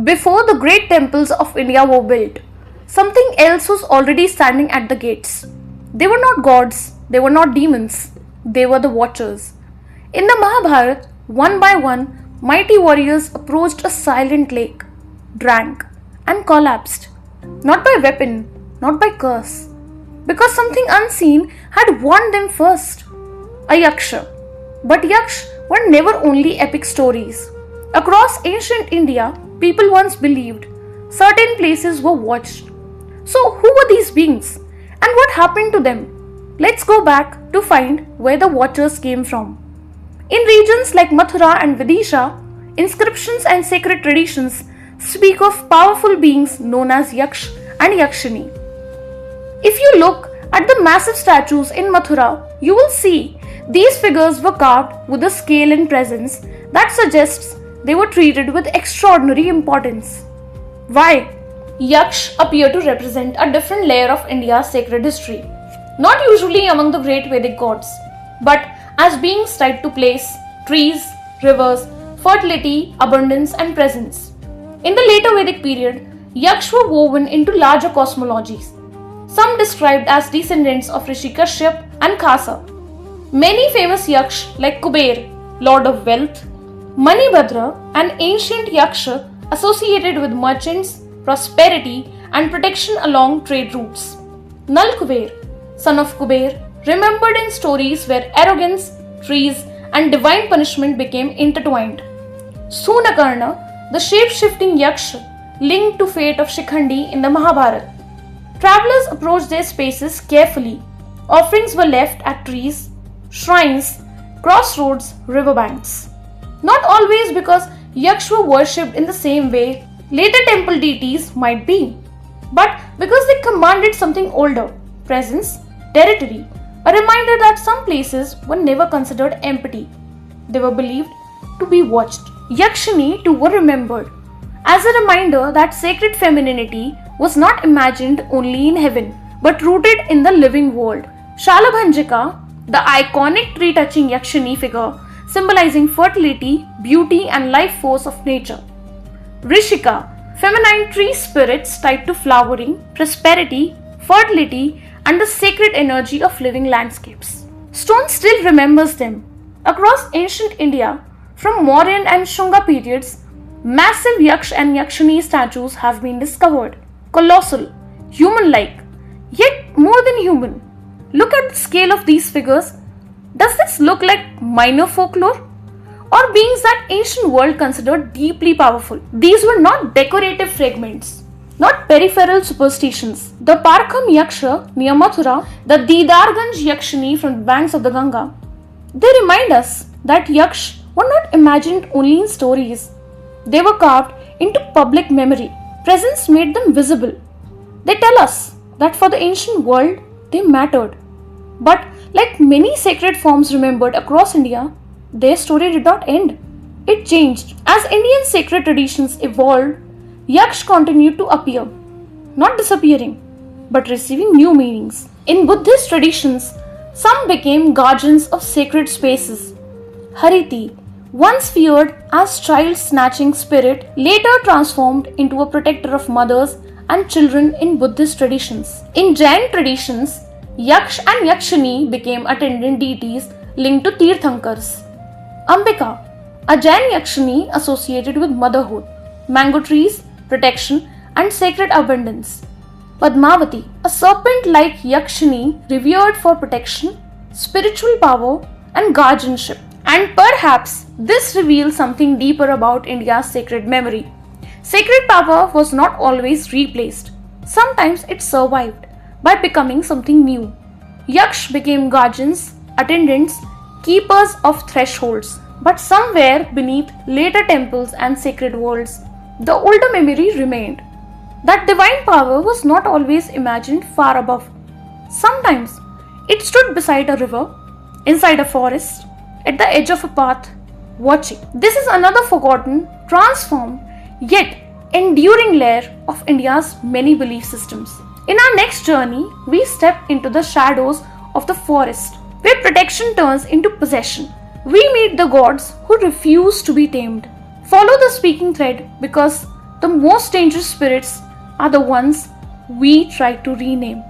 Before the great temples of India were built, something else was already standing at the gates. They were not gods, they were not demons, they were the watchers. In the Mahabharata, one by one, mighty warriors approached a silent lake, drank, and collapsed. Not by weapon, not by curse, because something unseen had warned them first. A Yaksha. But Yaksh were never only epic stories. Across ancient India, people once believed certain places were watched. So, who were these beings? And what happened to them? Let's go back to find where the watchers came from. In regions like Mathura and Vidisha, inscriptions and sacred traditions speak of powerful beings known as Yaksh and Yakshini. If you look at the massive statues in Mathura, you will see these figures were carved with a scale and presence that suggests they were treated with extraordinary importance. Why? Yaksh appear to represent a different layer of India's sacred history, not usually among the great Vedic gods, but as beings tied to place, trees, rivers, fertility, abundance, and presence. In the later Vedic period, Yaksh were woven into larger cosmologies, some described as descendants of Rishi Kashyap and Khasa. Many famous Yaksh like Kubera, Lord of Wealth, Manibhadra, and ancient Yaksha associated with merchants, prosperity, and protection along trade routes. Nal Kuber, son of Kuber, remembered in stories where arrogance, trees, and divine punishment became intertwined. Sunakarna, the shape-shifting Yaksha, linked to fate of Shikhandi in the Mahabharata. Travelers approached their spaces carefully. Offerings were left at trees, shrines, crossroads, riverbanks. Not always because Yaksh were worshipped in the same way later temple deities might be, but because they commanded something older, presence, territory, a reminder that some places were never considered empty. They were believed to be watched. Yakshini too were remembered as a reminder that sacred femininity was not imagined only in heaven, but rooted in the living world. Shalabhanjika, the iconic tree-touching Yakshini figure, symbolizing fertility, beauty, and life force of nature. Rishika, feminine tree spirits tied to flowering, prosperity, fertility, and the sacred energy of living landscapes. Stone still remembers them. Across ancient India, from Mauryan and Shunga periods, massive Yaksh and Yakshini statues have been discovered. Colossal, human-like, yet more than human. Look at the scale of these figures. Does this look like minor folklore? Or beings that ancient world considered deeply powerful? These were not decorative fragments, not peripheral superstitions. The Parkham Yaksha near Mathura, the Didarganj Yakshini from the banks of the Ganga, they remind us that Yaksh were not imagined only in stories. They were carved into public memory. Presence made them visible. They tell us that for the ancient world, they mattered. But like many sacred forms remembered across India, their story did not end. It changed. As Indian sacred traditions evolved, Yaksh continued to appear, not disappearing, but receiving new meanings. In Buddhist traditions, some became guardians of sacred spaces. Hariti, once feared as child-snatching spirit, later transformed into a protector of mothers and children in Buddhist traditions. In Jain traditions, Yaksh and Yakshini became attendant deities linked to Tirthankars. Ambika, a Jain Yakshini associated with motherhood, mango trees, protection, and sacred abundance. Padmavati, a serpent-like Yakshini revered for protection, spiritual power, and guardianship. And perhaps this reveals something deeper about India's sacred memory. Sacred power was not always replaced. Sometimes it survived by becoming something new. Yaksh became guardians, attendants, keepers of thresholds. But somewhere beneath later temples and sacred worlds, the older memory remained. That divine power was not always imagined far above. Sometimes it stood beside a river, inside a forest, at the edge of a path, watching. This is another forgotten, transformed, yet enduring layer of India's many belief systems. In our next journey, we step into the shadows of the forest, where protection turns into possession. We meet the gods who refuse to be tamed. Follow the speaking thread because The most dangerous spirits are the ones we try to rename.